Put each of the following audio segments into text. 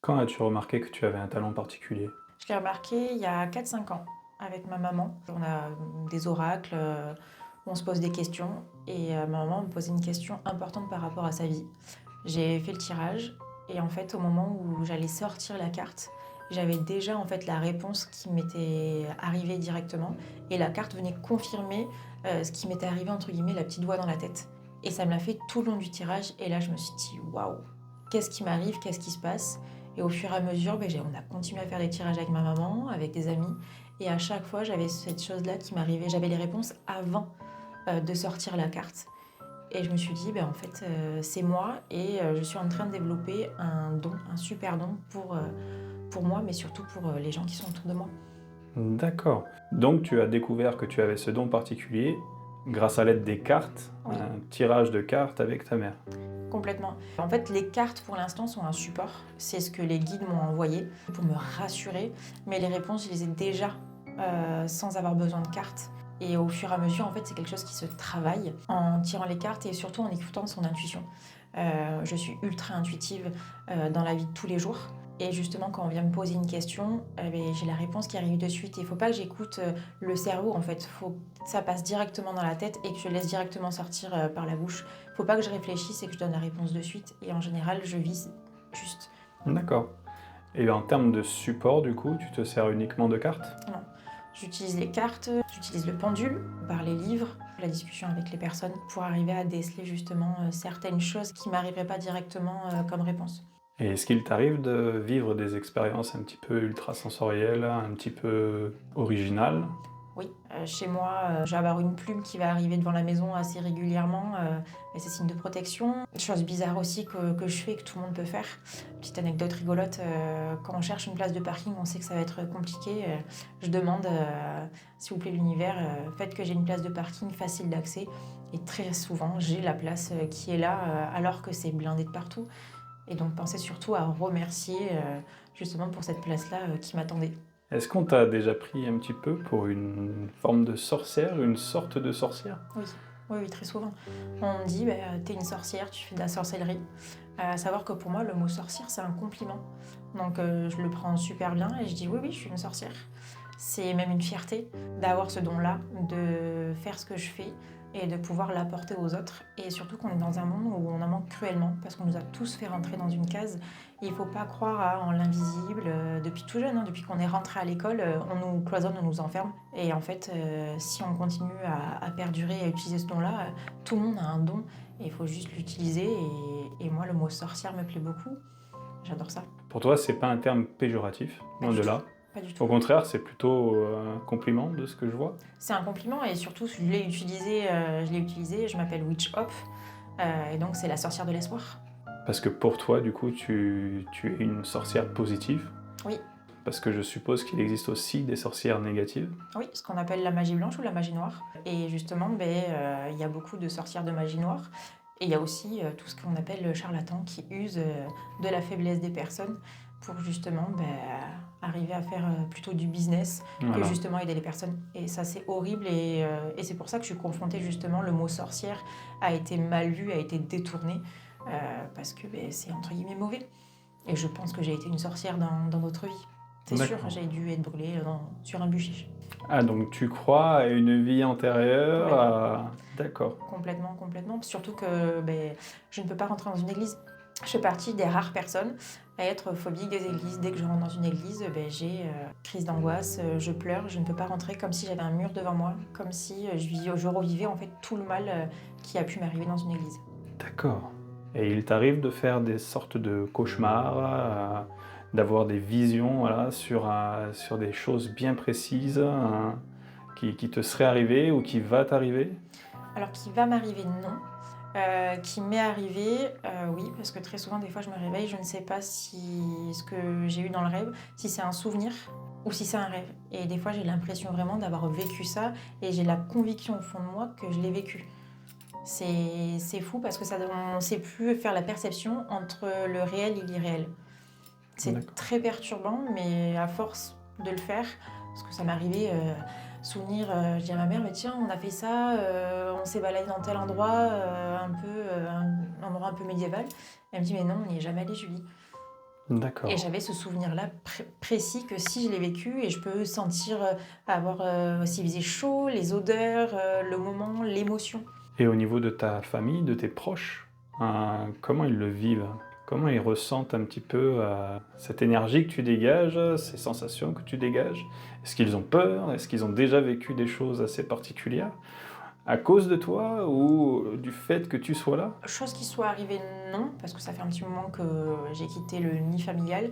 Quand as-tu remarqué que tu avais un talent particulier? Je l'ai remarqué il y a 4-5 ans avec ma maman. On a des oracles, où on se pose des questions et ma maman me posait une question importante par rapport à sa vie. J'ai fait le tirage et en fait au moment où j'allais sortir la carte, j'avais déjà en fait la réponse qui m'était arrivée directement et la carte venait confirmer ce qui m'était arrivé entre guillemets, la petite voix dans la tête. Et ça me l'a fait tout le long du tirage et là je me suis dit waouh, qu'est-ce qui m'arrive, qu'est-ce qui se passe? Et au fur et à mesure, on a continué à faire des tirages avec ma maman, avec des amis. Et à chaque fois, j'avais cette chose-là qui m'arrivait. J'avais les réponses avant de sortir la carte. Et je me suis dit, en fait, c'est moi et je suis en train de développer un don, un super don pour moi, mais surtout pour les gens qui sont autour de moi. D'accord. Donc tu as découvert que tu avais ce don particulier grâce à l'aide des cartes, Oui, un tirage de cartes avec ta mère. complètement. En fait, les cartes, pour l'instant, sont un support. C'est ce que les guides m'ont envoyé pour me rassurer. Mais les réponses, je les ai déjà sans avoir besoin de cartes. Et au fur et à mesure, en fait, c'est quelque chose qui se travaille en tirant les cartes et surtout en écoutant son intuition. Je suis ultra intuitive dans la vie de tous les jours. Et justement, quand on vient me poser une question, j'ai la réponse qui arrive de suite. Il ne faut pas que j'écoute le cerveau, en fait. Il faut que ça passe directement dans la tête et que je laisse directement sortir par la bouche. Il ne faut pas que je réfléchisse et que je donne la réponse de suite. Et en général, je vise juste. D'accord. Et en termes de support, du coup, tu te sers uniquement de cartes? Non. J'utilise les cartes, j'utilise le pendule, par les livres, la discussion avec les personnes pour arriver à déceler justement certaines choses qui ne m'arriveraient pas directement comme réponse. Et est-ce qu'il t'arrive de vivre des expériences un petit peu ultrasensorielles, un petit peu originales? Oui, chez moi, je vais avoir une plume qui va arriver devant la maison assez régulièrement, et c'est signe de protection. Chose bizarre aussi que je fais, que tout le monde peut faire. Petite anecdote rigolote, quand on cherche une place de parking, on sait que ça va être compliqué. Je demande, s'il vous plaît l'univers, faites que j'ai une place de parking facile d'accès. Et très souvent, j'ai la place qui est là, alors que c'est blindé de partout. Et donc pensez surtout à remercier justement pour cette place-là qui m'attendait. Est-ce qu'on t'a déjà pris un petit peu pour une forme de sorcière, une sorte de sorcière? Oui, oui, oui, très souvent. On me dit, t'es une sorcière, tu fais de la sorcellerie. À savoir que pour moi, le mot sorcière, c'est un compliment. Donc je le prends super bien et je dis oui, oui, je suis une sorcière. C'est même une fierté d'avoir ce don-là, de faire ce que je fais et de pouvoir l'apporter aux autres. Et surtout qu'on est dans un monde où on en manque cruellement parce qu'on nous a tous fait rentrer dans une case. Et il ne faut pas croire en l'invisible. Depuis tout jeune, hein, depuis qu'on est rentré à l'école, on nous cloisonne, on nous enferme. Et en fait, si on continue à perdurer, à utiliser ce don-là, tout le monde a un don et il faut juste l'utiliser. Et moi, le mot sorcière me plaît beaucoup. J'adore ça. Pour toi, c'est pas un terme péjoratif, Pas loin du de tout. là. Pas du tout. Au contraire, c'est plutôt un compliment de ce que je vois. C'est un compliment et surtout, je l'ai utilisé, je m'appelle Witch Hop et donc c'est la sorcière de l'espoir. Parce que pour toi, du coup, tu es une sorcière positive. Oui, Parce que je suppose qu'il existe aussi des sorcières négatives. oui, ce qu'on appelle la magie blanche ou la magie noire. Et justement, il y a beaucoup de sorcières de magie noire. Et il y a aussi tout ce qu'on appelle le charlatan qui use de la faiblesse des personnes pour justement arriver à faire plutôt du business que Voilà. justement aider les personnes. Et ça, c'est horrible et c'est pour ça que je suis confrontée justement, le mot sorcière a été mal vu, a été détourné parce que c'est entre guillemets mauvais. Et je pense que j'ai été une sorcière dans notre vie. C'est sûr, D'accord. j'ai dû être brûlée sur un bûcher. Ah, donc tu crois à une vie antérieure Complètement. à... D'accord. Complètement, complètement. Surtout que je ne peux pas rentrer dans une église. Je fais partie des rares personnes à être phobique des églises. Dès que je rentre dans une église, j'ai crise d'angoisse, je pleure, je ne peux pas rentrer comme si j'avais un mur devant moi, comme si je revivais en fait tout le mal qui a pu m'arriver dans une église. D'accord. Et il t'arrive de faire des sortes de cauchemars, d'avoir des visions voilà, sur des choses bien précises qui te seraient arrivées ou qui va t'arriver? Alors qui va m'arriver, non. Qui m'est arrivé, oui, parce que très souvent, des fois, je me réveille, je ne sais pas si ce que j'ai eu dans le rêve, si c'est un souvenir ou si c'est un rêve. Et des fois, j'ai l'impression vraiment d'avoir vécu ça et j'ai la conviction au fond de moi que je l'ai vécu. C'est fou parce que on ne sait plus faire la perception entre le réel et l'irréel. C'est D'accord. très perturbant, mais à force de le faire, parce que ça m'est arrivé, souvenir, je dis à ma mère, mais tiens, on a fait ça, on s'est baladé dans tel endroit, un endroit un peu médiéval. Elle me dit, mais non, on n'y est jamais allé, Julie. Et D'accord. j'avais ce souvenir-là précis que si je l'ai vécu et je peux sentir, avoir, s'il faisait chaud, les odeurs, le moment, l'émotion. Et au niveau de ta famille, de tes proches, comment ils le vivent? Comment ils ressentent un petit peu, cette énergie que tu dégages, ces sensations que tu dégages? Est-ce qu'ils ont peur? Est-ce qu'ils ont déjà vécu des choses assez particulières à cause de toi ou du fait que tu sois là? Chose qui soit arrivée, non, parce que ça fait un petit moment que j'ai quitté le nid familial,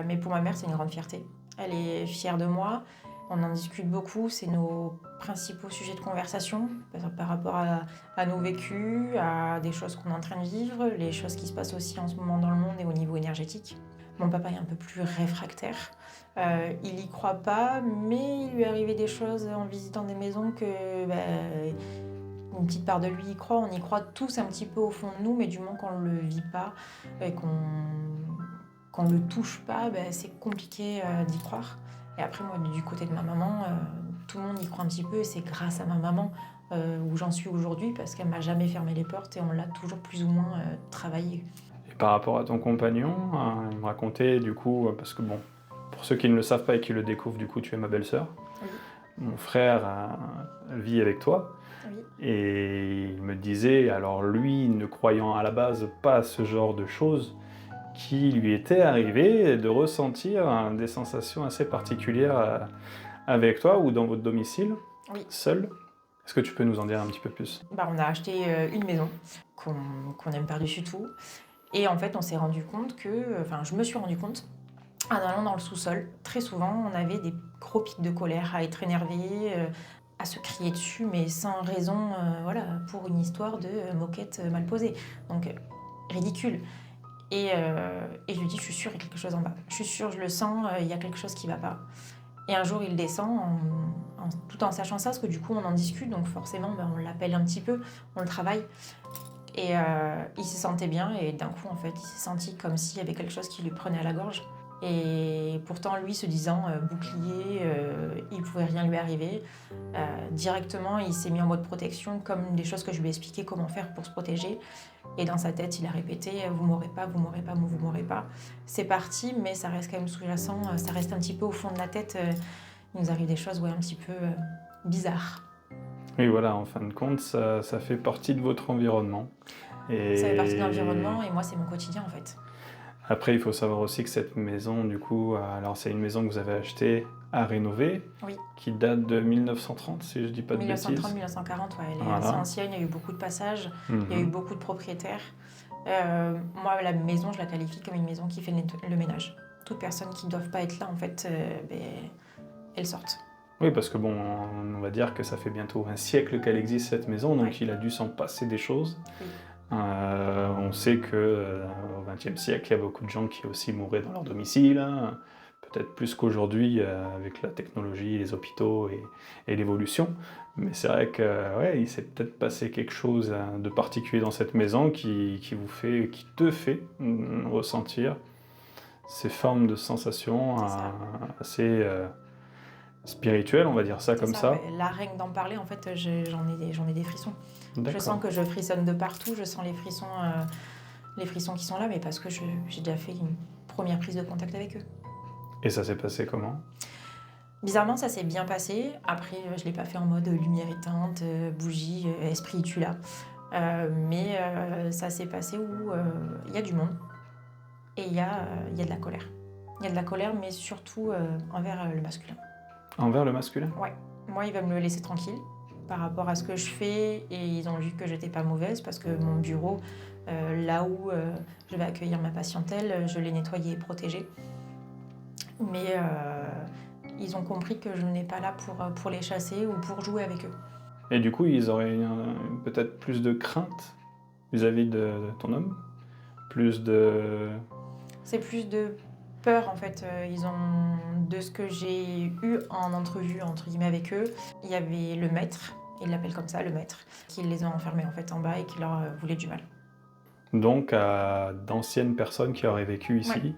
mais pour ma mère, c'est une grande fierté. Elle est fière de moi, on en discute beaucoup, c'est nos principaux sujets de conversation par rapport à nos vécus, à des choses qu'on est en train de vivre, les choses qui se passent aussi en ce moment dans le monde et au niveau énergétique. Mon papa est un peu plus réfractaire, il y croit pas, mais il lui est arrivé des choses en visitant des maisons que une petite part de lui y croit, on y croit tous un petit peu au fond de nous, mais du moment qu'on ne le vit pas et qu'on ne le touche pas, c'est compliqué d'y croire. Et après, moi, du côté de ma maman, tout le monde y croit un petit peu, et c'est grâce à ma maman où j'en suis aujourd'hui, parce qu'elle m'a jamais fermé les portes et on l'a toujours plus ou moins travaillé. Et par rapport à ton compagnon, il me racontait du coup, parce que bon, pour ceux qui ne le savent pas et qui le découvrent, du coup, tu es ma belle-sœur. Oui, Mon frère vit avec toi. oui, Et il me disait, alors lui, ne croyant à la base pas à ce genre de choses, qui lui était arrivé de ressentir des sensations assez particulières avec toi ou dans votre domicile, oui. seul. Est-ce que tu peux nous en dire un petit peu plus? On a acheté une maison qu'on aime par-dessus tout. Et en fait, on s'est rendu compte que, enfin, je me suis rendu compte, en allant dans le sous-sol, très souvent, on avait des gros pics de colère, à être énervé, à se crier dessus, mais sans raison, voilà, pour une histoire de moquette mal posée. Donc, ridicule. Et je lui dis, je suis sûre, il y a quelque chose en bas. Je suis sûre, je le sens, il y a quelque chose qui va pas. Et un jour, il descend, tout en sachant ça, parce que du coup, on en discute, donc forcément, on l'appelle un petit peu, on le travaille. Et il se sentait bien, et d'un coup, en fait, il s'est senti comme s'il y avait quelque chose qui lui prenait à la gorge. Et pourtant, lui, se disant bouclier, il pouvait rien lui arriver. Directement, il s'est mis en mode protection, comme des choses que je lui ai expliqué comment faire pour se protéger. Et dans sa tête, il a répété vous m'aurez pas, vous m'aurez pas, vous m'aurez pas. C'est parti, mais ça reste quand même sous-jacent, ça reste un petit peu au fond de la tête. Il nous arrive des choses un petit peu bizarres. Oui, voilà, en fin de compte, ça fait partie de votre environnement. Ça fait partie de Et l'environnement, et moi, c'est mon quotidien en fait. après, il faut savoir aussi que cette maison, du coup, alors c'est une maison que vous avez achetée à rénover, Oui. qui date de 1930, si je dis pas de bêtises. 1930-1940, ouais, elle est assez Voilà. ancienne, il y a eu beaucoup de passages, Mhm. il y a eu beaucoup de propriétaires. Moi, la maison, je la qualifie comme une maison qui fait le ménage. Toutes personnes qui ne doivent pas être là, en fait, elles sortent. Oui, parce que bon, on va dire que ça fait bientôt un siècle qu'elle existe cette maison, donc Ouais. il a dû s'en passer des choses. Oui. On sait que au XXe siècle, il y a beaucoup de gens qui aussi mouraient dans leur domicile, hein, peut-être plus qu'aujourd'hui avec la technologie, les hôpitaux et l'évolution. Mais c'est vrai que ouais, il s'est peut-être passé quelque chose de particulier dans cette maison qui te fait ressentir ces formes de sensations C'est ça. assez spirituelles, on va dire ça C'est comme ça, ça. ouais. Là, rien que d'en parler, en fait, j'en ai des frissons. Je D'accord. sens que je frissonne de partout, je sens les frissons qui sont là, mais parce que j'ai déjà fait une première prise de contact avec eux. Et ça s'est passé comment? Bizarrement, ça s'est bien passé. Après, je ne l'ai pas fait en mode lumière éteinte, bougie, esprit tu là. Mais ça s'est passé où il y a du monde et il y a de la colère. Il y a de la colère, mais surtout envers le masculin. Envers le masculin? Ouais. Moi, il va me laisser tranquille par rapport à ce que je fais, et ils ont vu que j'étais pas mauvaise parce que mon bureau, là où je vais accueillir ma patientèle, je l'ai nettoyé et protégé. Mais ils ont compris que je n'étais pas là pour les chasser ou pour jouer avec eux. Et du coup, ils auraient peut-être plus de crainte vis-à-vis de ton homme? Plus de... C'est plus de peur en fait. Ils ont, de ce que j'ai eu en entrevue entre guillemets avec eux, il y avait le maître, ils l'appellent comme ça, le maître, qui les a enfermés en fait en bas et qui leur voulait du mal. Donc, d'anciennes personnes qui auraient vécu ici. Ouais.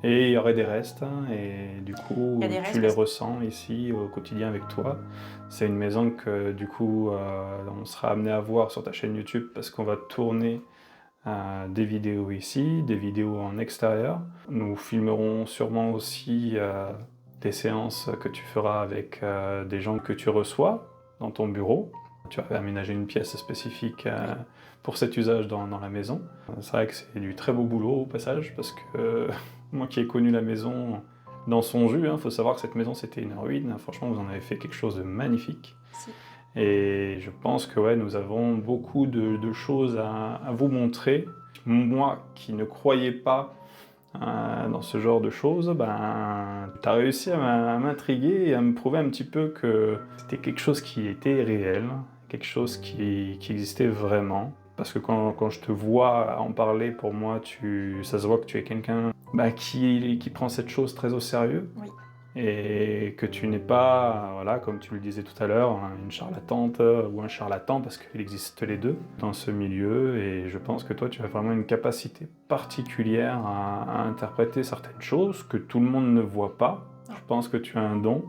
Et il y aurait des restes, hein, et du coup, Il y a des tu restes les parce- ressens ici au quotidien avec toi. C'est une maison que, du coup, on sera amené à voir sur ta chaîne YouTube parce qu'on va tourner des vidéos ici, des vidéos en extérieur. Nous filmerons sûrement aussi des séances que tu feras avec des gens que tu reçois dans ton bureau. Tu vas aménager une pièce spécifique pour cet usage dans la maison. C'est vrai que c'est du très beau boulot au passage, parce que moi qui ai connu la maison dans son jus, faut savoir que cette maison c'était une ruine. Franchement, vous en avez fait quelque chose de magnifique. Si. Et je pense que ouais, nous avons beaucoup de choses à vous montrer. Moi qui ne croyais pas dans ce genre de choses, tu as réussi à m'intriguer et à me prouver un petit peu que c'était quelque chose qui était réel, quelque chose qui existait vraiment. Parce que quand je te vois en parler, pour moi, ça se voit que tu es quelqu'un qui prend cette chose très au sérieux. Oui. Et que tu n'es pas, voilà, comme tu le disais tout à l'heure, une charlatante ou un charlatan, parce qu'il existe les deux dans ce milieu, et je pense que toi, tu as vraiment une capacité particulière à interpréter certaines choses que tout le monde ne voit pas. Je pense que tu as un don.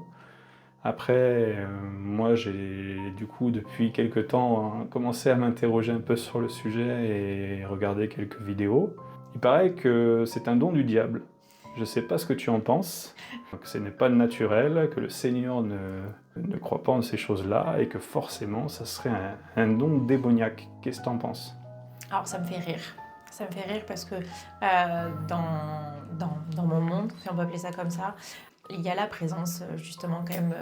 Après, moi, j'ai du coup, depuis quelques temps, commencé à m'interroger un peu sur le sujet et regarder quelques vidéos. Il paraît que c'est un don du diable. Je ne sais pas ce que tu en penses, que ce n'est pas naturel, que le Seigneur ne croit pas en ces choses-là et que forcément, ça serait un don démoniaque. Qu'est-ce que tu en penses? Alors ça me fait rire. Ça me fait rire parce que dans mon monde, si on peut appeler ça comme ça, il y a la présence justement quand même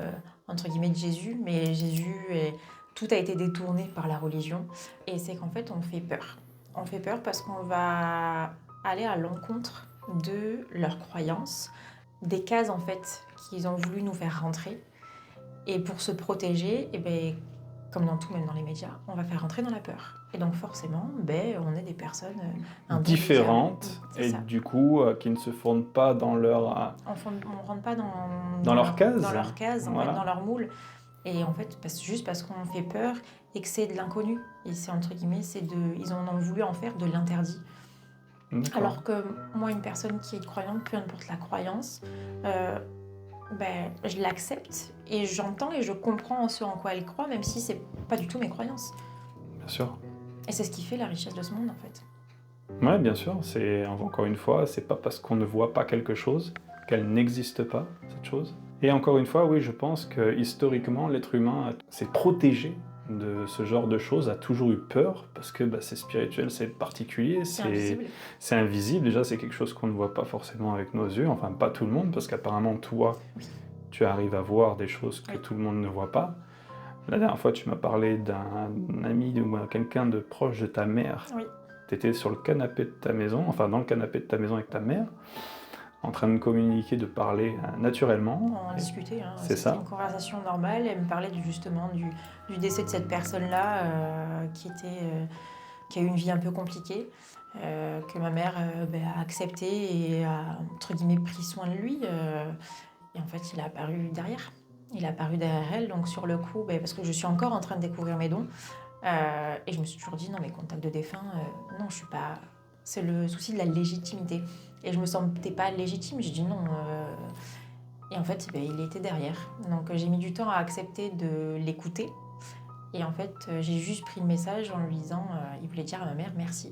entre guillemets de Jésus, mais tout a été détourné par la religion. Et c'est qu'en fait on fait peur. On fait peur parce qu'on va aller à l'encontre de leurs croyances, des cases en fait qu'ils ont voulu nous faire rentrer. Et pour se protéger, comme dans tout, même dans les médias, on va faire rentrer dans la peur. Et donc forcément, on est des personnes différentes et ça. Du coup qui ne se fondent pas dans leur... On ne rentre pas dans leur case, dans leur case, voilà. en fait, dans leur moule. Et en fait, juste parce qu'on fait peur et que c'est de l'inconnu. Et c'est entre guillemets, ils en ont voulu en faire de l'interdit. Alors que moi, une personne qui est croyante, peu importe la croyance, je l'accepte et j'entends et je comprends ce en quoi elle croit, même si c'est pas du tout mes croyances. Bien sûr. Et c'est ce qui fait la richesse de ce monde, en fait. Ouais, bien sûr. C'est encore une fois, c'est pas parce qu'on ne voit pas quelque chose qu'elle n'existe pas, cette chose. Et encore une fois, oui, je pense que historiquement, l'être humain s'est protégé de ce genre de choses, a toujours eu peur, parce que c'est spirituel, c'est particulier, c'est invisible. Déjà, c'est quelque chose qu'on ne voit pas forcément avec nos yeux, enfin pas tout le monde, parce qu'apparemment, toi, tu arrives à voir des choses que tout le monde ne voit pas. La dernière fois, tu m'as parlé d'un ami ou quelqu'un de proche de ta mère. Oui. Tu étais sur le canapé de ta maison, enfin dans le canapé de ta maison avec ta mère, en train de communiquer, de parler naturellement. On discutait, c'est c'était une conversation normale. Elle me parlait justement du décès de cette personne-là qui a eu une vie un peu compliquée, que ma mère a accepté et a, entre guillemets, pris soin de lui. Et en fait, il a apparu derrière. Il a apparu derrière elle, donc sur le coup, parce que je suis encore en train de découvrir mes dons, et je me suis toujours dit, non, mes contacts de défunts, non, je suis pas... C'est le souci de la légitimité. Et je me sentais pas légitime, j'ai dit non. Et en fait, il était derrière. Donc j'ai mis du temps à accepter de l'écouter. Et en fait, j'ai juste pris le message en lui disant, il voulait dire à ma mère merci.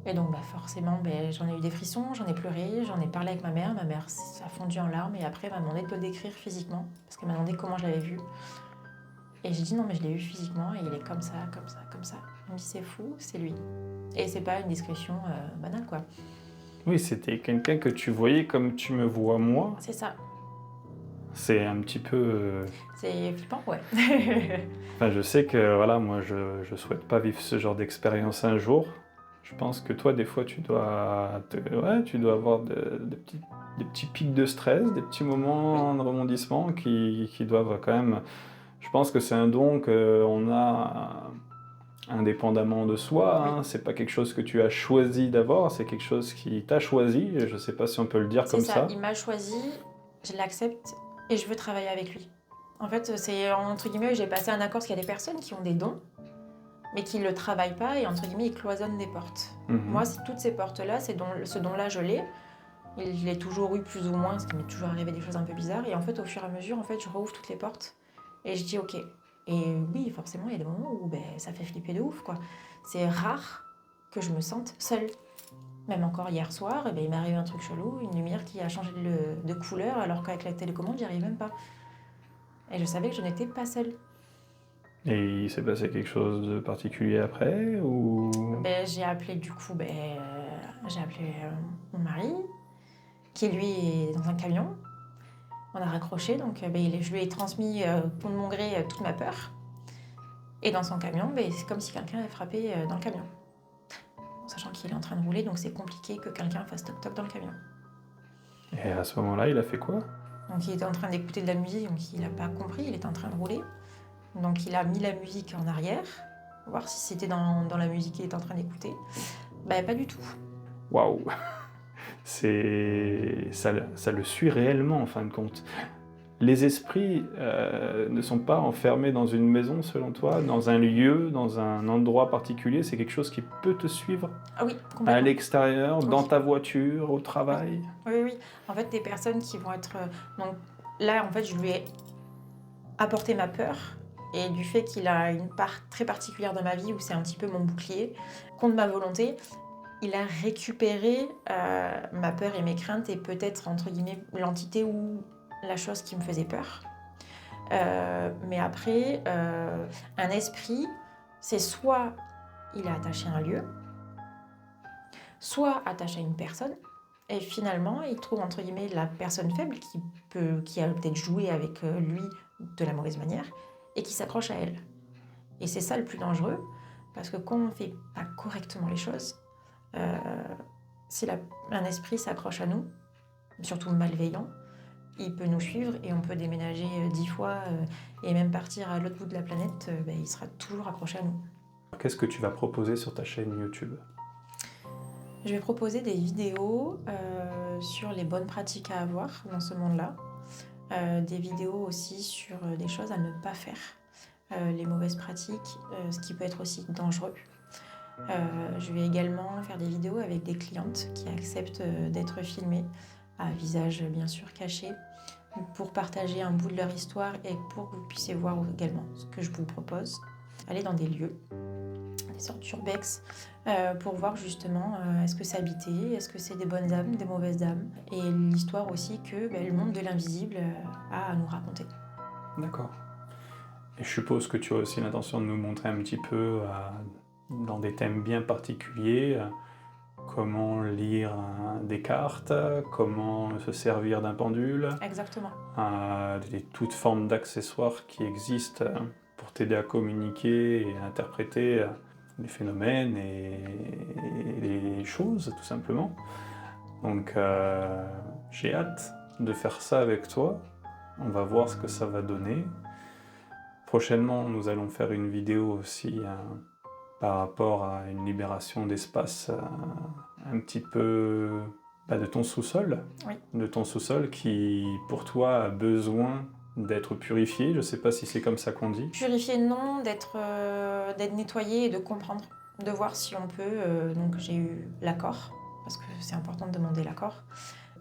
Et donc forcément, j'en ai eu des frissons, j'en ai pleuré, j'en ai parlé avec ma mère. Ma mère a fondu en larmes et après elle m'a demandé de le décrire physiquement. Parce qu'elle m'a demandé comment je l'avais vu. Et j'ai dit non, mais je l'ai vu physiquement et il est comme ça, comme ça, comme ça. Elle me dit c'est fou, c'est lui. Et c'est pas une discussion banale, quoi. Oui, c'était quelqu'un que tu voyais comme tu me vois moi. C'est ça. C'est un petit peu... C'est flippant, ouais. Enfin, je sais que voilà, moi je souhaite pas vivre ce genre d'expérience un jour. Je pense que toi, des fois, tu dois avoir des petits pics de stress, des petits moments de rebondissement qui doivent quand même... Je pense que c'est un don qu'on a indépendamment de soi. Oui. Hein. C'est pas quelque chose que tu as choisi d'avoir, c'est quelque chose qui t'a choisi. Je sais pas si on peut le dire comme ça. C'est ça, il m'a choisi, je l'accepte et je veux travailler avec lui. En fait, c'est entre guillemets, j'ai passé un accord parce qu'il y a des personnes qui ont des dons, mais qui ne le travaillent pas et entre guillemets, ils cloisonnent des portes. Moi, toutes ces portes-là, ce don-là, je l'ai. Je l'ai toujours eu plus ou moins, parce qu'il m'est toujours arrivé des choses un peu bizarres. Et en fait, au fur et à mesure, je rouvre toutes les portes et je dis ok. Et oui, forcément, il y a des moments où ça fait flipper de ouf, quoi. C'est rare, que je me sente seule. Même encore hier soir, eh ben, il m'est arrivé un truc chelou, une lumière qui a changé de couleur alors qu'avec la télécommande, j'y arrive même pas. Et je savais que je n'étais pas seule. Et il s'est passé quelque chose de particulier après ou... Ben, j'ai appelé mon mari, qui lui est dans un camion. On a raccroché, donc ben, je lui ai transmis contre mon gré toute ma peur. Et dans son camion, ben, c'est comme si quelqu'un avait frappé dans le camion. Sachant qu'il est en train de rouler, donc c'est compliqué que quelqu'un fasse toc-toc dans le camion. Et à ce moment-là, il a fait quoi? Donc il était en train d'écouter de la musique, donc il n'a pas compris, il était en train de rouler. Donc il a mis la musique en arrière, voir si c'était dans la musique qu'il était en train d'écouter. Ben pas du tout. Waouh! Ça le suit réellement en fin de compte. Les esprits ne sont pas enfermés dans une maison selon toi, dans un lieu, dans un endroit particulier, c'est quelque chose qui peut te suivre Ah oui, à complètement. l'extérieur, Oui. dans ta voiture, au travail. Oui. En fait, des personnes qui vont être... donc là, en fait, je lui ai apporté ma peur. Et du fait qu'il a une part très particulière dans ma vie, où c'est un petit peu mon bouclier, contre ma volonté, il a récupéré ma peur et mes craintes et peut-être, entre guillemets, l'entité ou la chose qui me faisait peur. Mais après, un esprit, c'est soit il est attaché à un lieu, soit attaché à une personne, et finalement, il trouve, entre guillemets, la personne faible qui a peut-être joué avec lui de la mauvaise manière, et qui s'accroche à elle. Et c'est ça le plus dangereux, parce que quand on ne fait pas correctement les choses, si un esprit s'accroche à nous, surtout malveillant, il peut nous suivre et on peut déménager 10 fois et même partir à l'autre bout de la planète, il sera toujours accroché à nous. Qu'est-ce que tu vas proposer sur ta chaîne YouTube? Je vais proposer des vidéos sur les bonnes pratiques à avoir dans ce monde-là, des vidéos aussi sur des choses à ne pas faire, les mauvaises pratiques, ce qui peut être aussi dangereux. Je vais également faire des vidéos avec des clientes qui acceptent d'être filmées, à visage bien sûr caché, pour partager un bout de leur histoire et pour que vous puissiez voir également ce que je vous propose. Aller dans des lieux, des sortes d'urbex, pour voir justement est-ce que c'est habité, est-ce que c'est des bonnes âmes, des mauvaises âmes, et l'histoire aussi que le monde de l'invisible a à nous raconter. D'accord. Et je suppose que tu as aussi l'intention de nous montrer un petit peu, dans des thèmes bien particuliers, comment lire des cartes, comment se servir d'un pendule, Exactement. toutes formes d'accessoires qui existent pour t'aider à communiquer et à interpréter les phénomènes et les choses, tout simplement. Donc j'ai hâte de faire ça avec toi. On va voir ce que ça va donner. Prochainement, nous allons faire une vidéo aussi par rapport à une libération d'espace un petit peu de ton sous-sol. Oui. De ton sous-sol qui, pour toi, a besoin d'être purifié. Je ne sais pas si c'est comme ça qu'on dit. Purifier, non, d'être nettoyé et de comprendre, de voir si on peut. Donc j'ai eu l'accord, parce que c'est important de demander l'accord,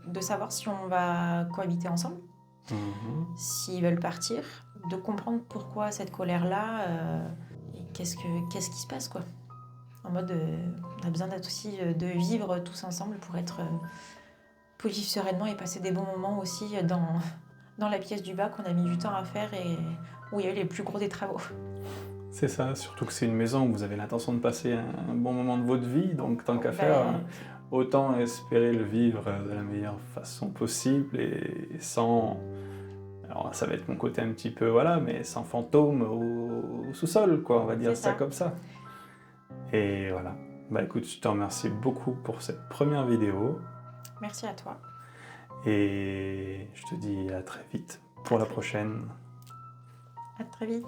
de savoir si on va cohabiter ensemble, s'ils veulent partir, de comprendre pourquoi cette colère-là, et qu'est-ce qui se passe, quoi. En mode, on a besoin aussi de vivre tous ensemble pour vivre sereinement et passer des bons moments aussi dans la pièce du bas qu'on a mis du temps à faire et où il y a eu les plus gros des travaux. C'est ça, surtout que c'est une maison où vous avez l'intention de passer un bon moment de votre vie, donc tant qu'à faire, autant espérer le vivre de la meilleure façon possible et sans... Alors ça va être mon côté un petit peu, mais sans fantôme au sous-sol, quoi, on va dire ça comme ça. Et voilà. Écoute, je te remercie beaucoup pour cette première vidéo. Merci à toi. Et je te dis à très vite pour la prochaine. À très vite.